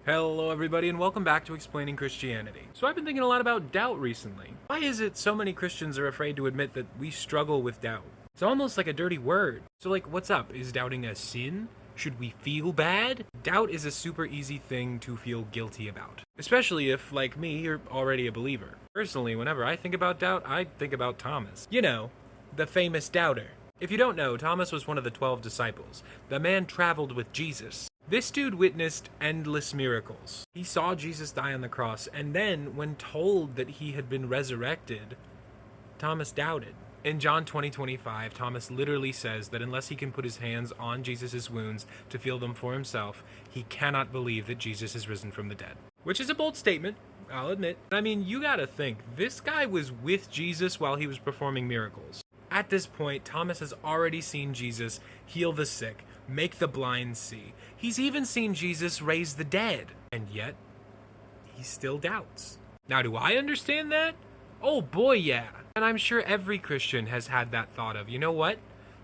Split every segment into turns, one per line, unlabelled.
Hello everybody and welcome back to Explaining Christianity. So I've been thinking a lot about doubt recently. Why is it so many Christians are afraid to admit that we struggle with doubt? It's almost like a dirty word. So what's up? Is doubting a sin? Should we feel bad? Doubt is a super easy thing to feel guilty about. Especially if, like me, you're already a believer. Personally, whenever I think about doubt, I think about Thomas. You know, the famous doubter. If you don't know, Thomas was one of the 12 disciples. The man traveled with Jesus. This dude witnessed endless miracles. He saw Jesus die on the cross, and then, when told that he had been resurrected, Thomas doubted. In John 20:25, Thomas literally says that unless he can put his hands on Jesus' wounds to feel them for himself, he cannot believe that Jesus is risen from the dead. Which is a bold statement, I'll admit. I mean, you gotta think, this guy was with Jesus while he was performing miracles. At this point, Thomas has already seen Jesus heal the sick, make the blind see. He's even seen Jesus raise the dead. And yet, he still doubts. Now, do I understand that? Oh boy, yeah. And I'm sure every Christian has had that thought of, you know what?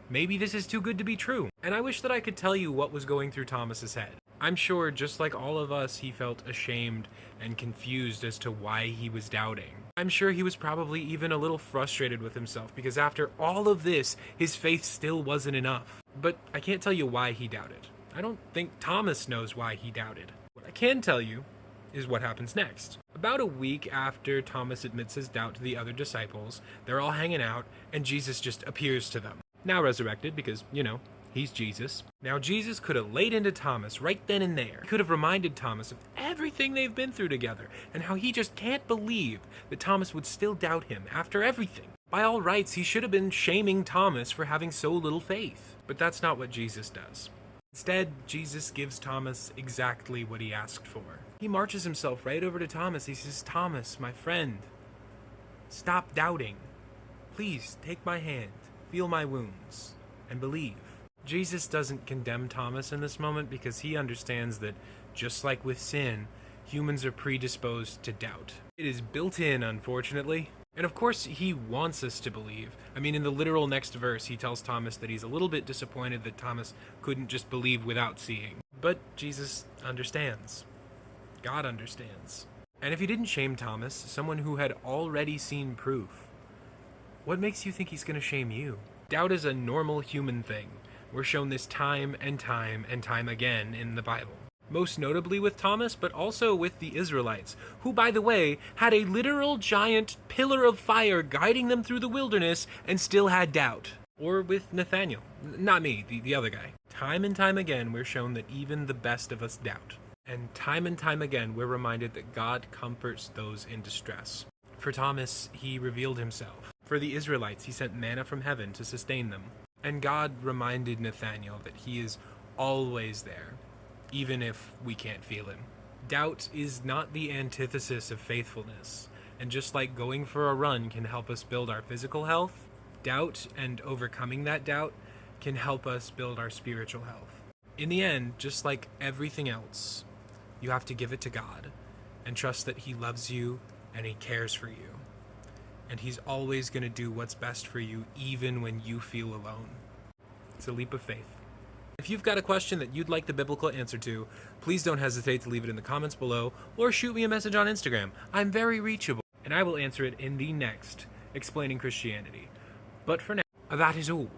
Maybe this is too good to be true. And I wish that I could tell you what was going through Thomas's head. I'm sure, just like all of us, he felt ashamed and confused as to why he was doubting. I'm sure he was probably even a little frustrated with himself because after all of this, his faith still wasn't enough. But I can't tell you why he doubted. I don't think Thomas knows why he doubted. What I can tell you is what happens next. About a week after Thomas admits his doubt to the other disciples, they're all hanging out and Jesus just appears to them. Now resurrected because, he's Jesus. Now Jesus could have laid into Thomas right then and there. He could have reminded Thomas of everything they've been through together and how he just can't believe that Thomas would still doubt him after everything. By all rights, he should have been shaming Thomas for having so little faith. But that's not what Jesus does. Instead, Jesus gives Thomas exactly what he asked for. He marches himself right over to Thomas. He says, "Thomas, my friend, stop doubting. Please take my hand, feel my wounds, and believe." Jesus doesn't condemn Thomas in this moment because he understands that, just like with sin, humans are predisposed to doubt. It is built in, unfortunately. And of course, he wants us to believe. I mean, in the literal next verse, he tells Thomas that he's a little bit disappointed that Thomas couldn't just believe without seeing. But Jesus understands. God understands. And if he didn't shame Thomas, someone who had already seen proof, what makes you think he's going to shame you? Doubt is a normal human thing. We're shown this time and time and time again in the Bible. Most notably with Thomas, but also with the Israelites, who, by the way, had a literal giant pillar of fire guiding them through the wilderness and still had doubt. Or with Nathaniel. Not me, the other guy. Time and time again, we're shown that even the best of us doubt. And time again, we're reminded that God comforts those in distress. For Thomas, he revealed himself. For the Israelites, he sent manna from heaven to sustain them. And God reminded Nathaniel that he is always there, even if we can't feel him. Doubt is not the antithesis of faithfulness. And just like going for a run can help us build our physical health, doubt and overcoming that doubt can help us build our spiritual health. In the end, just like everything else, you have to give it to God and trust that he loves you and he cares for you. And he's always going to do what's best for you even when you feel alone. It's a leap of faith. If you've got a question that you'd like the biblical answer to, please don't hesitate to leave it in the comments below or shoot me a message on Instagram. I'm very reachable, and I will answer it in the next Explaining Christianity. But for now, that is all.